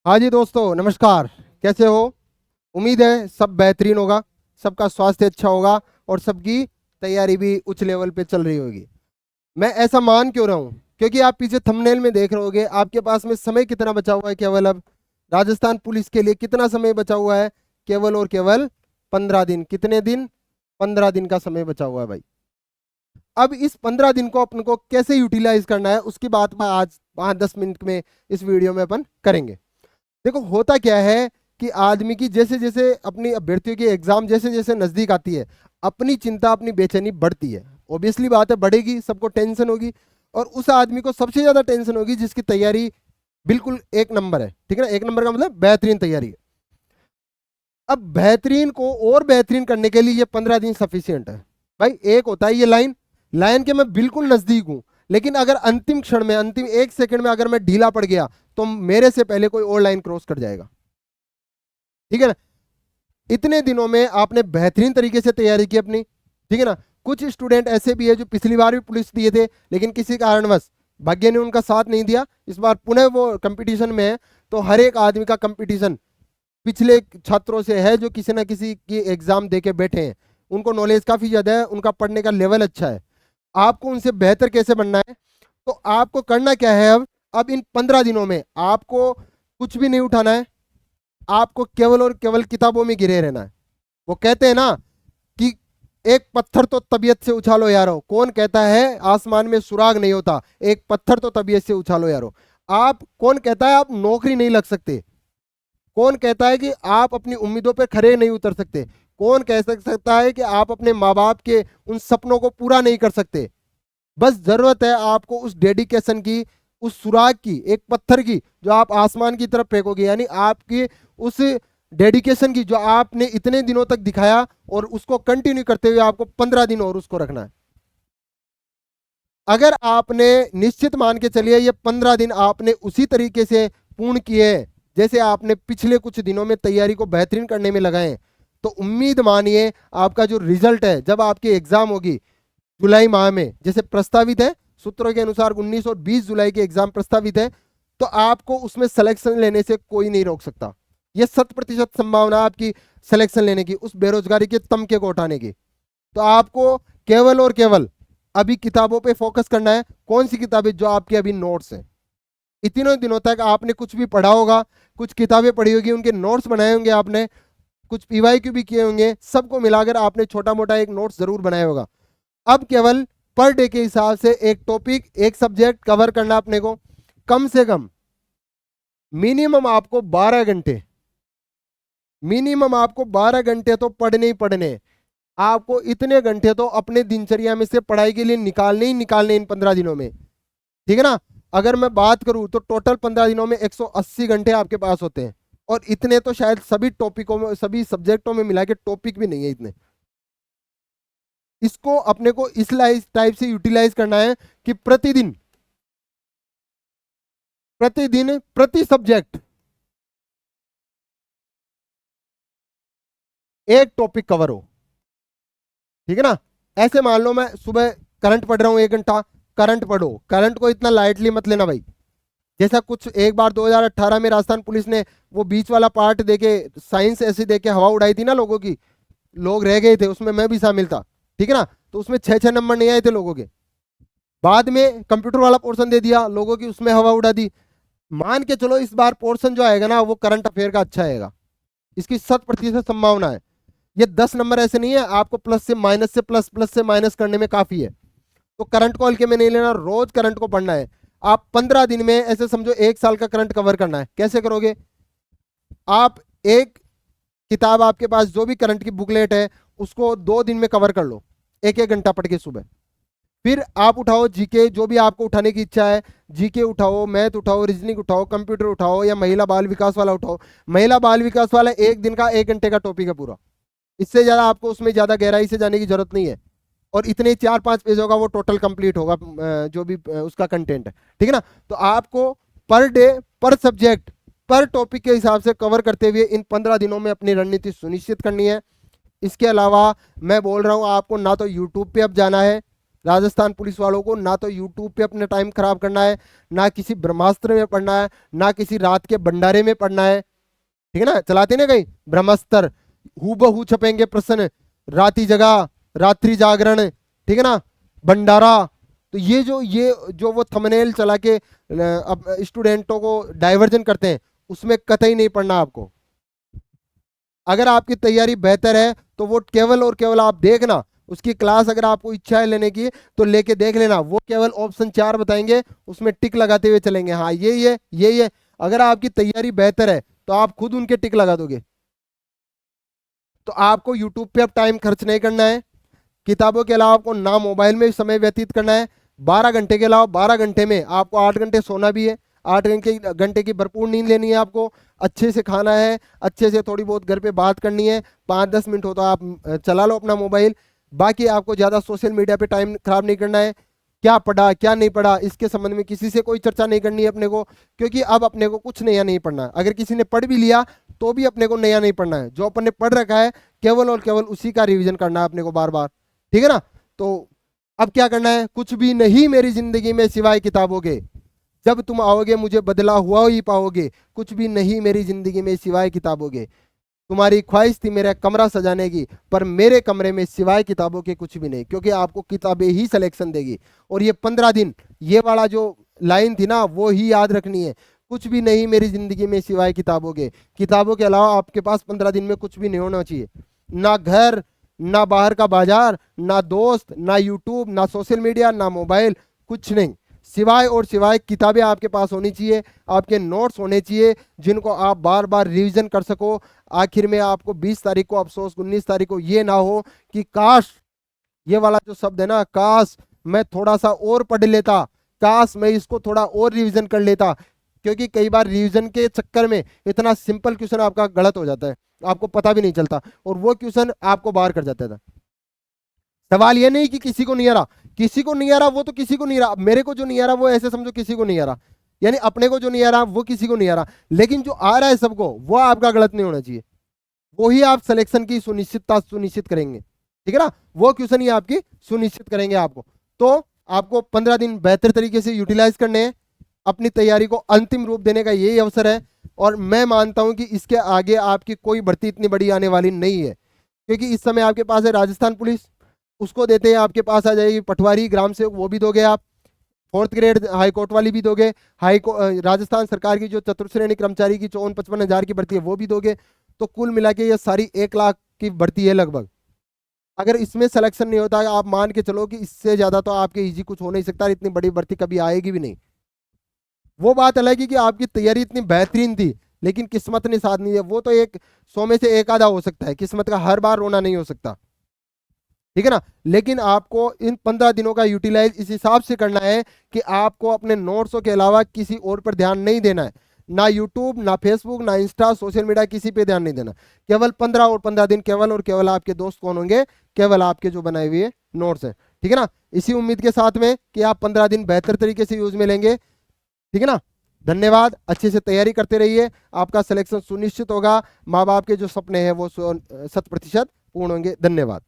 हाँ जी दोस्तों, नमस्कार। कैसे हो? उम्मीद है सब बेहतरीन होगा, सबका स्वास्थ्य अच्छा होगा और सबकी तैयारी भी उच्च लेवल पे चल रही होगी। मैं ऐसा मान क्यों रहा हूँ? क्योंकि आप पीछे थंबनेल में देख रहे होगे आपके पास में समय कितना बचा हुआ है। केवल अब राजस्थान पुलिस के लिए कितना समय बचा हुआ है? केवल और केवल 15 दिन। कितने दिन? 15 दिन का समय बचा हुआ है भाई। अब इस 15 दिन को अपन को कैसे यूटिलाइज करना है उसकी बात मैं आज 5-10 मिनट में इस वीडियो में अपन करेंगे। देखो, होता क्या है कि आदमी की जैसे जैसे अपनी अभ्यर्थियों की एग्जाम जैसे जैसे नजदीक आती है, अपनी चिंता अपनी बेचैनी बढ़ती है। ऑब्वियसली बात है, बढ़ेगी, सबको टेंशन होगी। और उस आदमी को सबसे ज्यादा टेंशन होगी जिसकी तैयारी बिल्कुल एक नंबर है। ठीक है ना? एक नंबर का मतलब बेहतरीन तैयारी है। अब बेहतरीन को और बेहतरीन करने के लिए ये 15 दिन सफिशियंट है भाई। एक होता है ये लाइन, लाइन के मैं बिल्कुल नजदीक हूं, लेकिन अगर अंतिम क्षण में, अंतिम 1 सेकंड में अगर मैं ढीला पड़ गया तो मेरे से पहले कोई और लाइन क्रॉस कर जाएगा। ठीक है ना? इतने दिनों में आपने बेहतरीन तरीके से तैयारी की अपनी। ठीक है ना? कुछ स्टूडेंट ऐसे भी है जो पिछली बार भी पुलिस दिए थे, लेकिन किसी कारणवश भाग्य ने उनका साथ नहीं दिया। इस बार पुनः वो कंपटीशन में है। तो हर एक आदमी का कंपटीशन पिछले छात्रों से है जो किसी ना किसी की एग्जाम दे के बैठे हैं। उनको नॉलेज काफी ज्यादा है, उनका पढ़ने का लेवल अच्छा है। आपको उनसे बेहतर कैसे बनना है? तो आपको करना क्या है? अब इन 15 दिनों में आपको कुछ भी नहीं उठाना है। आपको केवल और केवल किताबों में गिरे रहना है। वो कहते हैं ना कि एक पत्थर तो तबीयत से उछालो यारो। कौन कहता है आसमान में सुराग नहीं होता? एक पत्थर तो तबीयत से उछालो यारो। आप, कौन कहता है आप नौकरी नहीं लग सकते? कौन कहता है कि आप अपनी उम्मीदों पर खरे नहीं उतर सकते? कौन कह सकता है कि आप अपने माँ बाप के उन सपनों को पूरा नहीं कर सकते? बस जरूरत है आपको उस डेडिकेशन की, उस सुराग की, एक पत्थर की जो आप आसमान की तरफ फेंकोगे। यानी आपकी उस डेडिकेशन की जो आपने इतने दिनों तक दिखाया, और उसको कंटिन्यू करते हुए आपको 15 दिन और उसको रखना है। अगर आपने, निश्चित मान के चलिए, ये 15 दिन आपने उसी तरीके से पूर्ण किए जैसे आपने पिछले कुछ दिनों में तैयारी को बेहतरीन करने में लगाए, तो उम्मीद मानिए आपका जो रिजल्ट है जब आपकी एग्जाम होगी जुलाई माह में, जैसे प्रस्तावित है सूत्रों के अनुसार 19 और 20 जुलाई के एग्जाम प्रस्तावित है, तो आपको उसमें सिलेक्शन लेने से कोई नहीं रोक सकता। यह 100% संभावना आपकी सिलेक्शन लेने की, उस बेरोजगारी के तमके को उठाने की। तो आपको केवल और केवल अभी किताबों पे फोकस करना है। कौन सी किताबें? जो आपके अभी नोट्स हैं। इतने दिनों तक आपने कुछ भी पढ़ा होगा, कुछ किताबें पढ़ी होगी, उनके नोट्स बनाए होंगे आपने, कुछ पीवाईक्यू भी किए होंगे, सबको मिलाकर आपने छोटा मोटा एक नोट्स जरूर बनाया होगा। अब केवल पर डे के हिसाब से एक टॉपिक, एक सब्जेक्ट कवर करना अपने को। कम से कम मिनिमम आपको 12 घंटे, मिनिमम आपको 12 घंटे तो पढ़ने ही पढ़ने। आपको इतने घंटे तो अपने दिनचर्या में से पढ़ाई के लिए निकालने ही निकालने इन 15 दिनों में। ठीक है ना? अगर मैं बात करूं तो टोटल 15 दिनों में 180 घंटे आपके पास होते हैं, और इतने तो शायद सभी टॉपिकों में, सभी सब्जेक्टों में मिला के टॉपिक भी नहीं है इतने। इसको अपने को इस टाइप से यूटिलाइज करना है कि प्रतिदिन, प्रतिदिन प्रति सब्जेक्ट एक टॉपिक कवर हो। ठीक है ना? ऐसे मान लो मैं सुबह करंट पढ़ रहा हूं 1 घंटा, करंट पढ़ो। करंट को इतना लाइटली मत लेना भाई। जैसा कुछ एक बार 2018 में राजस्थान पुलिस ने वो बीच वाला पार्ट देके, साइंस ऐसी देके हवा उड़ाई थी ना लोगों की, लोग रह गए थे, उसमें मैं भी शामिल था। ठीक है ना? तो उसमें 6-6 नंबर नहीं आए थे लोगों के। बाद में कंप्यूटर वाला पोर्शन दे दिया लोगों की, उसमें हवा उड़ा दी। मान के चलो इस बार पोर्शन जो आएगा ना वो करंट अफेयर का अच्छा आएगा, इसकी 100% संभावना है। ये 10 नंबर ऐसे नहीं है आपको प्लस से माइनस से प्लस, प्लस से माइनस करने में काफी है। तो करंट को हल्के में नहीं लेना, रोज करंट को पढ़ना है। आप 15 दिन में ऐसे समझो 1 साल का करंट कवर करना है। कैसे करोगे? आप एक किताब, आपके पास जो भी करंट की बुकलेट है, उसको 2 दिन में कवर कर लो, 1-1 घंटा पढ़ के सुबह। फिर आप उठाओ जीके, जो भी आपको उठाने की इच्छा है, जीके उठाओ, मैथ उठाओ, रीजनिंग उठाओ, कंप्यूटर उठाओ, या महिला बाल विकास वाला उठाओ। महिला बाल विकास वाला 1 दिन का 1 घंटे का टॉपिक है पूरा। इससे ज्यादा आपको उसमें ज्यादा गहराई से जाने की जरूरत नहीं है। और इतने 4-5 पेज होगा वो टोटल कंप्लीट होगा, जो भी उसका कंटेंट है। ठीक है ना? तो आपको पर डे, पर सब्जेक्ट, पर टॉपिक के हिसाब से कवर करते हुए इन 15 दिनों में अपनी रणनीति सुनिश्चित करनी है। इसके अलावा मैं बोल रहा हूं आपको, ना तो यूट्यूब पे अब जाना है, राजस्थान पुलिस वालों को ना तो यूट्यूब पे अपना टाइम खराब करना है, ना किसी ब्रह्मास्त्र में पढ़ना है, ना किसी रात के भंडारे में पढ़ना है। ठीक है ना, चलाते ना कहीं ब्रह्मास्त्र, हूबहू छपेंगे प्रश्न, राती जगा, रात्रि जागरण, ठीक है ना, भंडारा। तो ये जो वो थंबनेल चला के अब स्टूडेंटों को डाइवर्जन करते हैं, उसमें कतई नहीं पढ़ना आपको। अगर आपकी तैयारी बेहतर है तो वो केवल और केवल आप देखना, उसकी क्लास अगर आपको इच्छा है लेने की तो लेके देख लेना। वो केवल ऑप्शन 4 बताएंगे, उसमें टिक लगाते हुए चलेंगे, हाँ यही है। अगर आपकी तैयारी बेहतर है तो आप खुद उनके टिक लगा दोगे। तो आपको यूट्यूब पे अब टाइम खर्च नहीं करना है। किताबों के अलावा आपको ना मोबाइल में समय व्यतीत करना है। 12 घंटे के अलावा 12 घंटे में आपको 8 घंटे सोना भी है, 8 घंटे की भरपूर नींद लेनी है आपको, अच्छे से खाना है, अच्छे से थोड़ी बहुत घर पे बात करनी है, 5-10 मिनट हो तो आप चला लो अपना मोबाइल। बाकी आपको ज़्यादा सोशल मीडिया पे टाइम खराब नहीं करना है। क्या पढ़ा क्या नहीं पढ़ा इसके संबंध में किसी से कोई चर्चा नहीं करनी है अपने को, क्योंकि अब अपने को कुछ नया नहीं पढ़ना है। अगर किसी ने पढ़ भी लिया तो भी अपने को नया नहीं पढ़ना है, जो अपन ने पढ़ रखा है केवल और केवल उसी का रिविजन करना है अपने को बार बार। ठीक है ना। तो अब क्या करना है, कुछ भी नहीं मेरी जिंदगी में सिवाय किताबों के, जब तुम आओगे मुझे बदला हुआ ही पाओगे, कुछ भी नहीं मेरी जिंदगी में सिवाय किताबों के। तुम्हारी ख्वाहिश थी मेरा कमरा सजाने की, पर मेरे कमरे में सिवाय किताबों के कुछ भी नहीं, क्योंकि आपको किताबें ही सिलेक्शन देगी। और ये 15 दिन ये वाला जो लाइन थी ना वो ही याद रखनी है, कुछ भी नहीं मेरी जिंदगी में सिवाय किताबों के। किताबों के अलावा आपके पास 15 दिन में कुछ भी नहीं होना चाहिए, ना घर, ना बाहर का बाजार, ना दोस्त, ना यूट्यूब, ना सोशल मीडिया, ना मोबाइल, कुछ नहीं। सिवाय और सिवाय किताबें आपके पास होनी चाहिए, आपके नोट्स होने चाहिए जिनको आप बार बार रिवीजन कर सको। आखिर में आपको 20 तारीख को अफसोस, 19 तारीख को ये ना हो कि काश, ये वाला जो शब्द है ना, काश मैं थोड़ा सा और पढ़ लेता, काश मैं इसको थोड़ा और रिवीजन कर लेता। क्योंकि कई बार रिवीजन के चक्कर में इतना सिंपल क्वेश्चन आपका गलत हो जाता है, आपको पता भी नहीं चलता, और वो क्वेश्चन आपको बाहर कर जाता था। सवाल ये नहीं कि किसी को नहीं आ रहा, किसी को नहीं आ रहा वो तो किसी को नहीं आ रहा, मेरे को जो नहीं आ रहा वो ऐसे समझो किसी को नहीं आ रहा, यानी अपने को जो नहीं आ रहा वो किसी को नहीं आ रहा, लेकिन जो आ रहा है सबको वो आपका गलत नहीं होना चाहिए। वो ही आप सिलेक्शन की सुनिश्चितता सुनिश्चित करेंगे। ठीक है ना, वो क्वेश्चन ही आपकी सुनिश्चित करेंगे आपको। तो आपको 15 दिन बेहतर तरीके से यूटिलाइज करने हैं, अपनी तैयारी को अंतिम रूप देने का यही अवसर है। और मैं मानता हूं कि इसके आगे आपकी कोई भर्ती इतनी बड़ी आने वाली नहीं है, क्योंकि इस समय आपके पास है राजस्थान पुलिस, उसको देते हैं, आपके पास आ जाएगी पटवारी ग्राम सेवक, वो भी दोगे आप, 4th ग्रेड हाई कोर्ट वाली भी दोगे, राजस्थान सरकार की जो चतुर्श्रेणी कर्मचारी की 54-55 हजार की भर्ती है वो भी दोगे। तो कुल मिला के ये सारी 1 लाख की भर्ती है लगभग। अगर इसमें सिलेक्शन नहीं होता, आप मान के चलो कि इससे ज्यादा तो आपके इजी कुछ हो नहीं सकता, इतनी बड़ी भर्ती कभी आएगी भी नहीं। वो बात अलग है कि आपकी तैयारी इतनी बेहतरीन थी लेकिन किस्मत ने साथ नहीं दिया, वो तो 100 में से 1 आधा हो सकता है, किस्मत का हर बार रोना नहीं हो सकता। ठीक है ना, लेकिन आपको इन 15 दिनों का यूटिलाइज इस हिसाब से करना है कि आपको अपने नोट्सों के अलावा किसी और पर ध्यान नहीं देना है, ना यूट्यूब, ना फेसबुक, ना इंस्टा, सोशल मीडिया, किसी पे ध्यान नहीं देना। केवल 15 दिन केवल और केवल आपके दोस्त कौन होंगे, केवल आपके जो बनाए हुए नोट्स हैं। ठीक है ना, इसी उम्मीद के साथ में कि आप 15 दिन बेहतर तरीके से यूज में लेंगे। ठीक है ना, धन्यवाद, अच्छे से तैयारी करते रहिए, आपका सिलेक्शन सुनिश्चित होगा, माँ बाप के जो सपने हैं वो 100% पूर्ण होंगे। धन्यवाद।